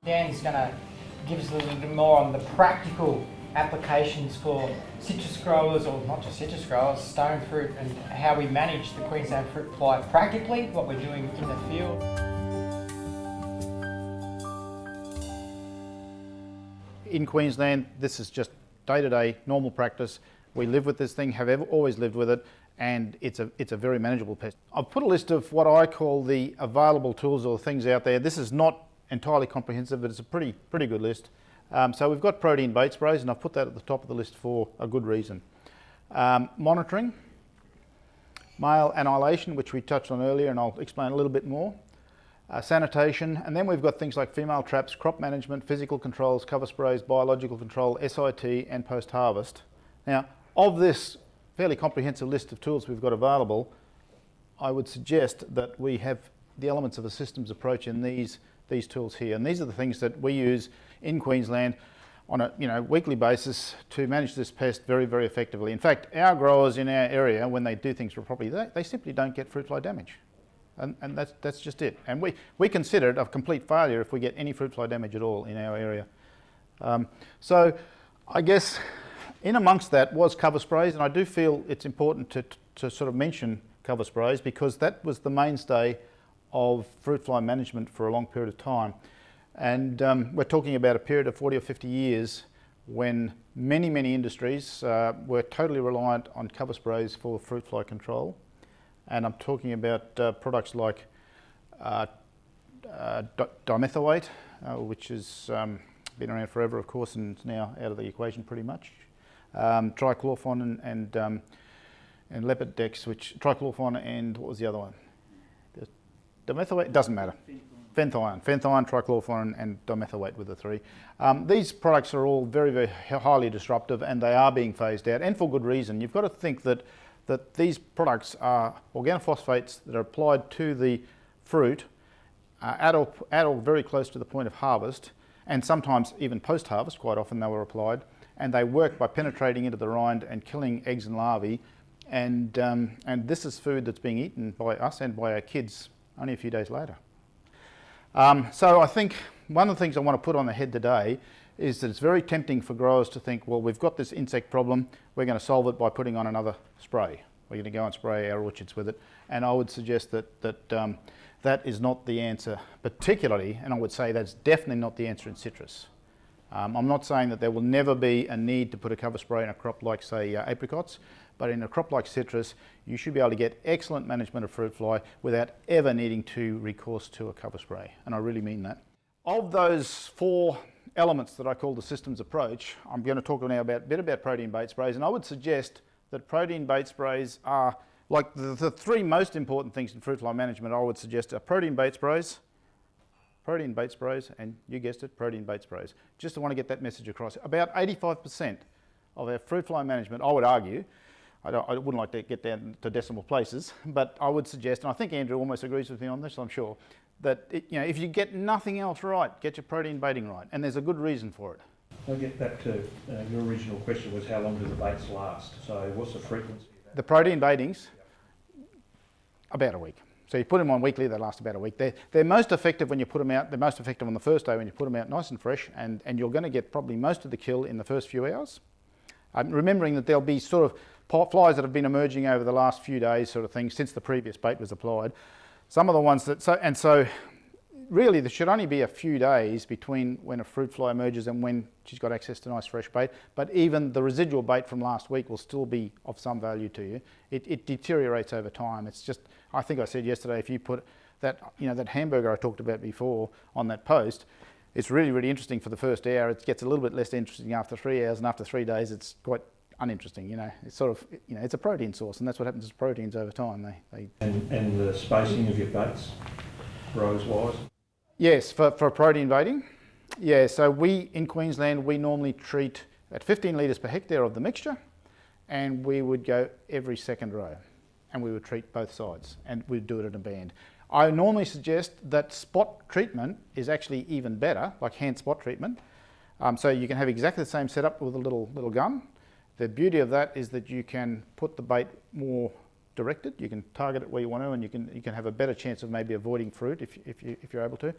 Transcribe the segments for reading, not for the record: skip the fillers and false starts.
Dan is going to give us a little bit more on the practical applications for citrus growers, or not just citrus growers, stone fruit, and how we manage the Queensland fruit fly practically, what we're doing in the field. In Queensland, this is just day-to-day normal practice. We live with this thing, have always lived with it, and it's a very manageable pest. I've put a list of what I call the available tools or things out there. This is not entirely comprehensive, but it's a pretty good list. So we've got protein bait sprays, and I've put that at the top of the list for a good reason. Monitoring, male annihilation, which we touched on earlier, and I'll explain a little bit more. Sanitation, and then we've got things like female traps, crop management, physical controls, cover sprays, biological control, SIT, and post-harvest. Now, of this fairly comprehensive list of tools we've got available, I would suggest that we have the elements of a systems approach in these tools here, and these are the things that we use in Queensland on a weekly basis to manage this pest very, very effectively. In fact, our growers in our area, when they do things properly, they simply don't get fruit fly damage. And that's just it. And we consider it a complete failure if we get any fruit fly damage at all in our area. So I guess in amongst that was cover sprays, and I do feel it's important to sort of mention cover sprays because that was the mainstay of fruit fly management for a long period of time. And we're talking about a period of 40 or 50 years when many industries were totally reliant on cover sprays for fruit fly control. And I'm talking about products like dimethoate, which has been around forever, of course, and it's now out of the equation pretty much. Trichlorphon and Leopard-Dex, which trichlorphon and what was the other one? Dimethoate, doesn't matter. Fenthion, trichlorphon and dimethoate were the three. These products are all very highly disruptive, and they are being phased out, and for good reason. You've got to think that these products are organophosphates that are applied to the fruit at or very close to the point of harvest, and sometimes even post-harvest, quite often they were applied, and they work by penetrating into the rind and killing eggs and larvae, and this is food that's being eaten by us and by our kids only a few days later. So I think one of the things I want to put on the head today is that it's very tempting for growers to think, well, we've got this insect problem, we're going to solve it by putting on another spray. We're going to go and spray our orchards with it. And I would suggest that is not the answer particularly, and I would say that's definitely not the answer in citrus. I'm not saying that there will never be a need to put a cover spray in a crop like, say, apricots, but in a crop like citrus, you should be able to get excellent management of fruit fly without ever needing to recourse to a cover spray, and I really mean that. Of those four elements that I call the systems approach, I'm going to talk now a bit about protein bait sprays, and I would suggest that protein bait sprays are like the three most important things in fruit fly management. I would suggest are protein bait sprays, and you guessed it, protein bait sprays. Just want to get that message across. About 85% of our fruit fly management, I would argue, I wouldn't like to get down to decimal places, but I would suggest, and I think Andrew almost agrees with me on this, I'm sure, that if you get nothing else right, get your protein baiting right, and there's a good reason for it. I'll get back to your original question was how long do the baits last? So what's the frequency? The protein baitings, about a week. So you put them on weekly, they last about a week. They're most effective when you put them out. They're most effective on the first day when you put them out nice and fresh, and you're going to get probably most of the kill in the first few hours. Remembering that there'll be sort of flies that have been emerging over the last few days, sort of thing, since the previous bait was applied. Some of the ones that, so really there should only be a few days between when a fruit fly emerges and when she's got access to nice fresh bait, but even the residual bait from last week will still be of some value to you. It deteriorates over time. It's just, I think I said yesterday, if you put that, that hamburger I talked about before on that post, it's really interesting for the first hour. It gets a little bit less interesting after 3 hours, and after 3 days it's quite uninteresting. It's sort of, it's a protein source, and that's what happens to proteins over time. And the spacing of your baits, rows wise? Yes, for protein baiting. Yeah, so in Queensland, we normally treat at 15 litres per hectare of the mixture, and we would go every second row, and we would treat both sides, and we'd do it in a band. I normally suggest that spot treatment is actually even better, like hand spot treatment. So you can have exactly the same setup with a little gun. The beauty of that is that you can put the bait more directed. You can target it where you want to, and you can have a better chance of maybe avoiding fruit if you're able to.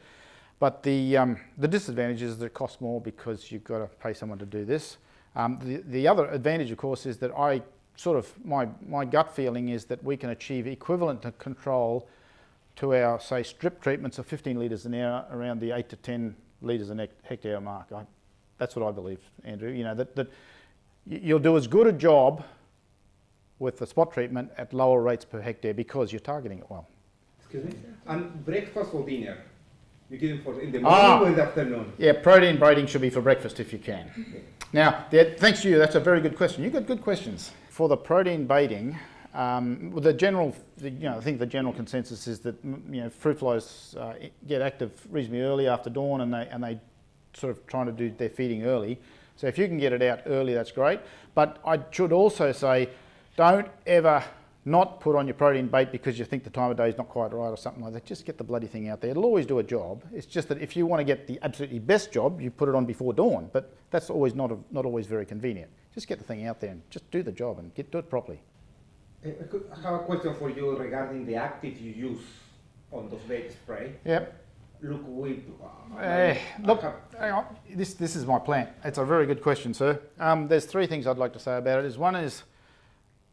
But the disadvantage is that it costs more because you've got to pay someone to do this. The other advantage, of course, is that my gut feeling is that we can achieve equivalent to control to our, say, strip treatments of 15 litres an hour around the 8 to 10 litres a hectare mark. That's what I believe, Andrew. You know, that you'll do as good a job with the spot treatment at lower rates per hectare because you're targeting it well. Excuse me? And breakfast or dinner? You give them for in the morning or in the afternoon? Yeah, protein braiding should be for breakfast if you can. Now, thanks to you, that's a very good question. You've got good questions. For the protein baiting, I think the general consensus is that fruit flies get active reasonably early after dawn, and they sort of trying to do their feeding early. So if you can get it out early, that's great. But I should also say, don't ever not put on your protein bait because you think the time of day is not quite right or something like that. Just get the bloody thing out there. It'll always do a job. It's just that if you want to get the absolutely best job, you put it on before dawn. But that's always not always very convenient. Just get the thing out there and just do the job and do it properly. I have a question for you regarding the active you use on those bait spray. Yep. Look, hang on. This is my plant. It's a very good question, sir. There's three things I'd like to say about it. One is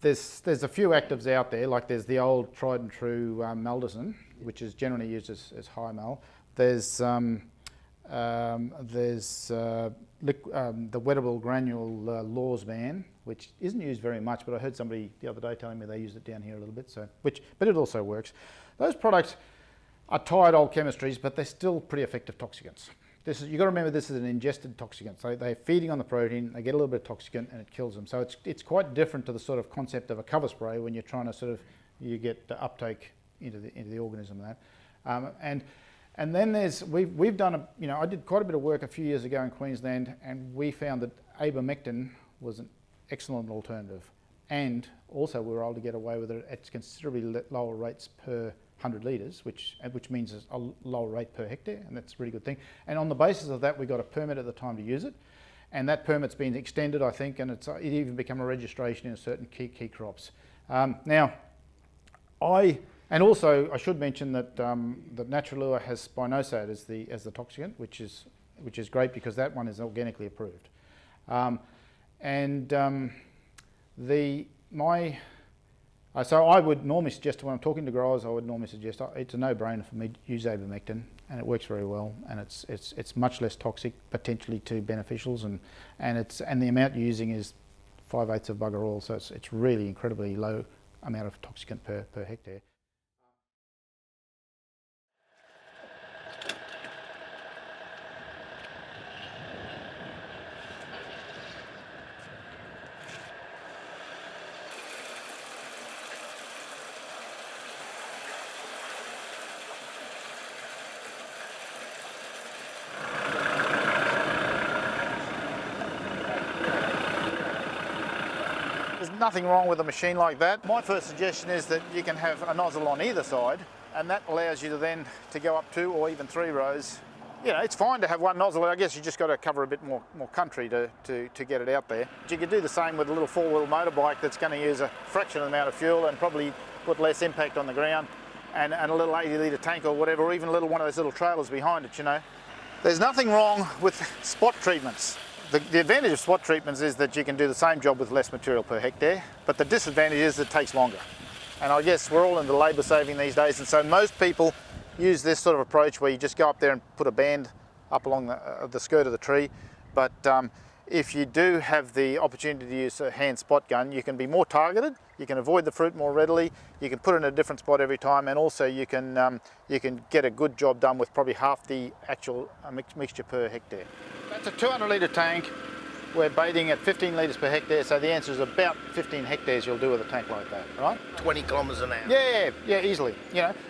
there's a few actives out there, like there's the old tried and true Maldazine, which is generally used as high mal. There's the wettable granule Laws ban, which isn't used very much, but I heard somebody the other day telling me they used it down here a little bit. But it also works. Those products are tired old chemistries, but they're still pretty effective toxicants. You've got to remember this is an ingested toxicant. So they're feeding on the protein, they get a little bit of toxicant and it kills them. So it's quite different to the sort of concept of a cover spray when you're trying to you get the uptake into the organism and that. And then we've done I did quite a bit of work a few years ago in Queensland, and we found that ivermectin was an excellent alternative. And also we were able to get away with it at considerably lower rates per 100 litres, which means a lower rate per hectare, and that's a really good thing. And on the basis of that, we got a permit at the time to use it, and that permit's been extended, I think, and it even become a registration in certain key crops. Now, I should mention that that Naturalure has spinosad as the toxicant, which is great because that one is organically approved. So I would normally suggest, when I'm talking to growers, I would normally suggest it's a no-brainer for me to use ivermectin, and it works very well, and it's much less toxic potentially to beneficials, and the amount you're using is 5/8 of bugger all, so it's really incredibly low amount of toxicant per hectare. Nothing wrong with a machine like that. My first suggestion is that you can have a nozzle on either side, and that allows you to go up 2 or even 3 rows. It's fine to have one nozzle. I guess you just got to cover a bit more country to get it out there. But you could do the same with a little 4-wheel motorbike that's going to use a fraction of the amount of fuel and probably put less impact on the ground, and a little 80-litre tank or whatever, or even one of those little trailers behind it. There's nothing wrong with spot treatments. The advantage of spot treatments is that you can do the same job with less material per hectare, but the disadvantage is it takes longer. And I guess we're all into labour saving these days, and so most people use this sort of approach where you just go up there and put a band up along the skirt of the tree. But if you do have the opportunity to use a hand spot gun, you can be more targeted, you can avoid the fruit more readily, you can put it in a different spot every time, and also you can get a good job done with probably half the actual mixture per hectare. That's a 200-litre tank. We're baiting at 15 litres per hectare, so the answer is about 15 hectares you'll do with a tank like that, right? 20 kilometres an hour. Yeah, easily.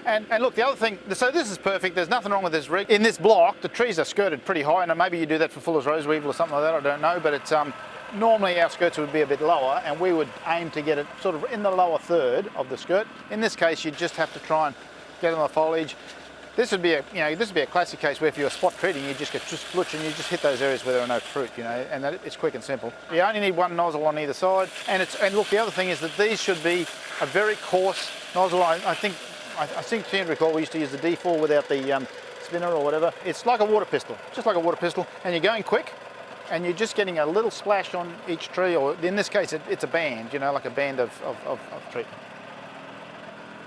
And look, the other thing, so this is perfect. There's nothing wrong with this rig. In this block, the trees are skirted pretty high, and maybe you do that for Fuller's Roseweevil or something like that. I don't know, but it's normally our skirts would be a bit lower, and we would aim to get it sort of in the lower third of the skirt. In this case, you just have to try and get on the foliage. This would be a classic case where if you're spot treating, you just get splutch and you just hit those areas where there are no fruit, and it's quick and simple. You only need one nozzle on either side, and look, the other thing is that these should be a very coarse nozzle. I think to recall we used to use the D4 without the spinner or whatever. It's like a water pistol, just like a water pistol, and you're going quick, and you're just getting a little splash on each tree, or in this case, it's a band, you know, like a band of tree.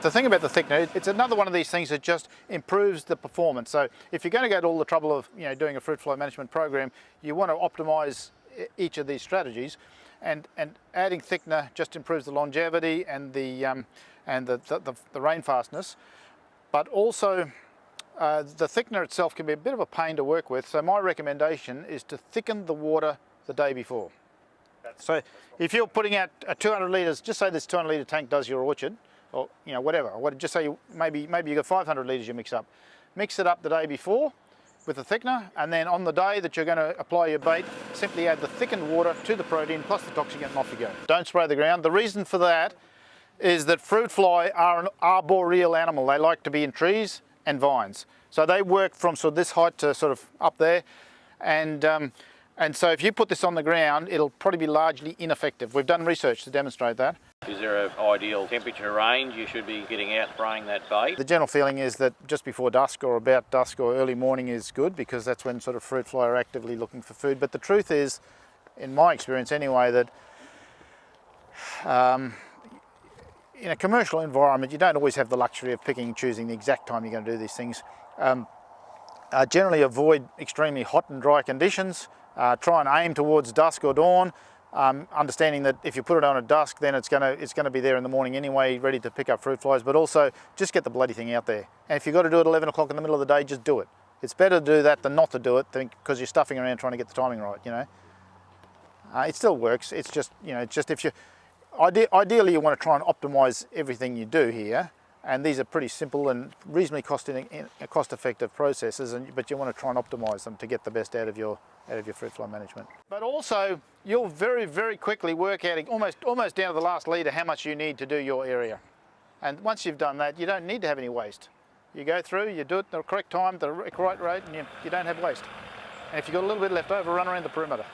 The thing about the thickener, it's another one of these things that just improves the performance. So if you're going to go to all the trouble of, you know, doing a fruit fly management program, you want to optimize each of these strategies, and adding thickener just improves the longevity and the rain fastness. But also the thickener itself can be a bit of a pain to work with. So my recommendation is to thicken the water the day before. So if you're putting out a 200 litres, just say this 200 litre tank does your orchard, or you know, whatever. Just say maybe you got 500 litres you mix up. Mix it up the day before with the thickener, and then on the day that you're going to apply your bait, simply add the thickened water to the protein plus the toxicant and off you go. Don't spray the ground. The reason for that is that fruit fly are an arboreal animal. They like to be in trees and vines. So they work from sort of this height to sort of up there, and so if you put this on the ground, it'll probably be largely ineffective. We've done research to demonstrate that. Is there an ideal temperature range you should be getting out spraying that bait? The general feeling is that just before dusk or about dusk or early morning is good, because that's when sort of fruit fly are actively looking for food. But the truth is, in my experience anyway, that in a commercial environment you don't always have the luxury of picking and choosing the exact time you're going to do these things. Generally avoid extremely hot and dry conditions. Try and aim towards dusk or dawn. Understanding that if you put it on at dusk, then it's going to be there in the morning anyway, ready to pick up fruit flies. But also, just get the bloody thing out there. And if you've got to do it at 11 o'clock in the middle of the day, just do it. It's better to do that than not to do it, because you're stuffing around trying to get the timing right. You know, it still works. It's just, you know, just if you ideally you want to try and optimise everything you do here. And these are pretty simple and reasonably cost-effective processes, but you want to try and optimise them to get the best out of your fruit fly management. But also, you'll very, very quickly work out almost down to the last litre how much you need to do your area. And once you've done that, you don't need to have any waste. You go through, you do it at the correct time, the right rate, and you don't have waste. And if you've got a little bit left over, run around the perimeter.